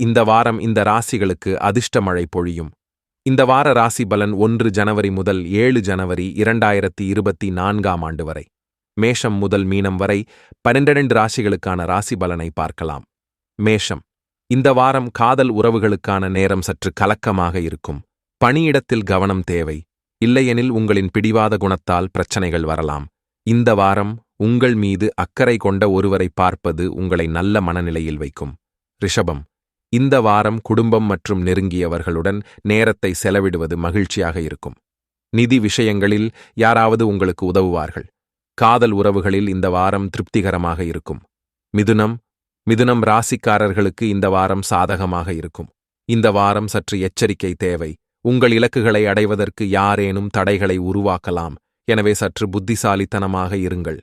இந்த வாரம் இந்த ராசிகளுக்கு அதிர்ஷ்ட மழை பொழியும். இந்த வார ராசி பலன் 1 ஜனவரி முதல் 7 ஜனவரி 2024 வரை. மேஷம் முதல் மீனம் வரை 12 ராசிகளுக்கான ராசி பலனை பார்க்கலாம். மேஷம். இந்த வாரம் காதல் உறவுகளுக்கான நேரம் சற்று கலக்கமாக இருக்கும். பணியிடத்தில் கவனம் தேவை. இல்லையெனில் உங்களின் பிடிவாத குணத்தால் பிரச்சனைகள் வரலாம். இந்த வாரம் உங்கள் மீது அக்கறை கொண்ட ஒருவரை பார்ப்பது உங்களை நல்ல மனநிலையில் வைக்கும். ரிஷபம். இந்த வாரம் குடும்பம் மற்றும் நெருங்கியவர்களுடன் நேரத்தை செலவிடுவது மகிழ்ச்சியாக இருக்கும். நிதி விஷயங்களில் யாராவது உங்களுக்கு உதவுவார்கள். காதல் உறவுகளில் இந்த வாரம் திருப்திகரமாக இருக்கும். மிதுனம் ராசிக்காரர்களுக்கு இந்த வாரம் சாதகமாக இருக்கும். இந்த வாரம் சற்று எச்சரிக்கை தேவை. உங்கள் இலக்குகளை அடைவதற்கு யாரேனும் தடைகளை உருவாக்கலாம். எனவே சற்று புத்திசாலித்தனமாக இருங்கள்.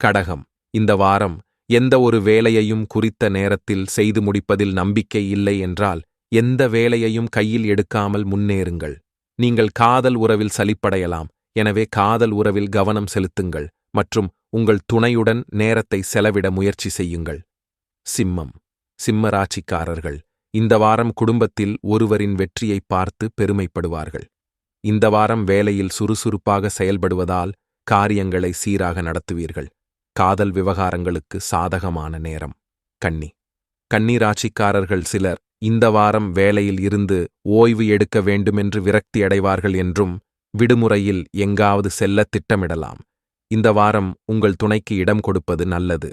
கடகம். இந்த வாரம் எந்த ஒரு வேலையையும் குறித்த நேரத்தில் செய்து முடிப்பதில் நம்பிக்கை இல்லை என்றால் எந்த வேலையையும் கையில் எடுக்காமல் முன்னேறுங்கள். நீங்கள் காதல் உறவில் சலிப்படையலாம். எனவே காதல் உறவில் கவனம் செலுத்துங்கள் மற்றும் உங்கள் துணையுடன் நேரத்தை செலவிட முயற்சி செய்யுங்கள். சிம்மம். சிம்ம ராசிக்காரர்கள் இந்த வாரம் குடும்பத்தில் ஒருவரின் வெற்றியை பார்த்து பெருமைப்படுவார்கள். இந்த வாரம் வேலையில் சுறுசுறுப்பாக செயல்படுவதால் காரியங்களை சீராக நடத்துவீர்கள். காதல் விவகாரங்களுக்கு சாதகமான நேரம். கன்னி ராசிக்காரர்கள் சிலர் இந்த வாரம் வேலையில் இருந்து ஓய்வு எடுக்க வேண்டுமென்று விரக்தி அடைவார்கள் என்றும் விடுமுறையில் எங்காவது செல்ல திட்டமிடலாம். இந்த வாரம் உங்கள் துணைக்கு இடம் கொடுப்பது நல்லது.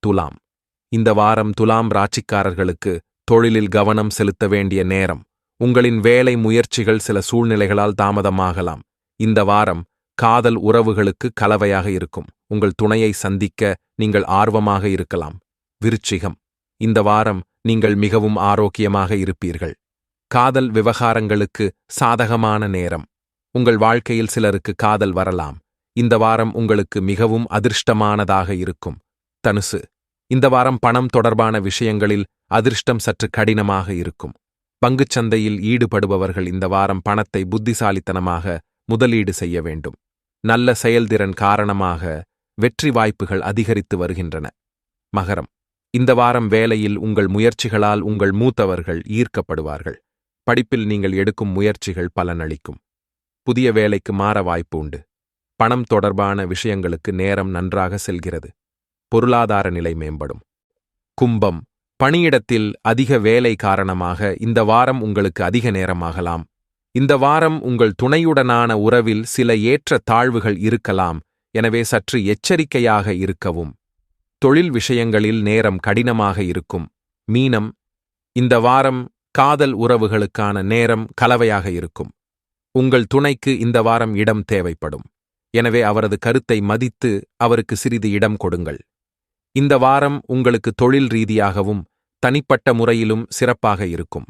துலாம். இந்த வாரம் துலாம் ராசிக்காரர்களுக்கு தொழிலில் கவனம் செலுத்த வேண்டிய நேரம். உங்களின் வேலை முயற்சிகள் சில சூழ்நிலைகளால் தாமதமாகலாம். இந்த வாரம் காதல் உறவுகளுக்கு கலவையாக இருக்கும். உங்கள் துணையை சந்திக்க நீங்கள் ஆர்வமாக இருக்கலாம். விருச்சிகம். இந்த வாரம் நீங்கள் மிகவும் ஆரோக்கியமாக இருப்பீர்கள். காதல் விவகாரங்களுக்கு சாதகமான நேரம். உங்கள் வாழ்க்கையில் சிலருக்கு காதல் வரலாம். இந்த வாரம் உங்களுக்கு மிகவும் அதிர்ஷ்டமானதாக இருக்கும். தனுசு. இந்த வாரம் பணம் தொடர்பான விஷயங்களில் அதிர்ஷ்டம் சற்று கடினமாக இருக்கும். பங்குச்சந்தையில் ஈடுபடுபவர்கள் இந்த வாரம் பணத்தை புத்திசாலித்தனமாக முதலீடு செய்ய வேண்டும். நல்ல செயல்திறன் காரணமாக வெற்றி வாய்ப்புகள் அதிகரித்து வருகின்றன. மகரம். இந்த வாரம் வேலையில் உங்கள் முயற்சிகளால் உங்கள் மூத்தவர்கள் ஈர்க்கப்படுவார்கள். படிப்பில் நீங்கள் எடுக்கும் முயற்சிகள் பலனளிக்கும். புதிய வேலைக்கு மாற வாய்ப்பு உண்டு. பணம் தொடர்பான விஷயங்களுக்கு நேரம் நன்றாக செல்கிறது. பொருளாதார நிலை மேம்படும். கும்பம். பணியிடத்தில் அதிக வேலை காரணமாக இந்த வாரம் உங்களுக்கு அதிக நேரமாகலாம். இந்த வாரம் உங்கள் துணையுடனான உறவில் சில ஏற்ற தாழ்வுகள் இருக்கலாம். எனவே சற்று எச்சரிக்கையாக இருக்கவும். தொழில் விஷயங்களில் நேரம் கடினமாக இருக்கும். மீனம். இந்த வாரம் காதல் உறவுகளுக்கான நேரம் கலவையாக இருக்கும். உங்கள் துணைக்கு இந்த வாரம் இடம் தேவைப்படும். எனவே அவரது கருத்தை மதித்து அவருக்கு சிறிது இடம் கொடுங்கள். இந்த வாரம் உங்களுக்கு தொழில் ரீதியாகவும் தனிப்பட்ட முறையிலும் சிறப்பாக இருக்கும்.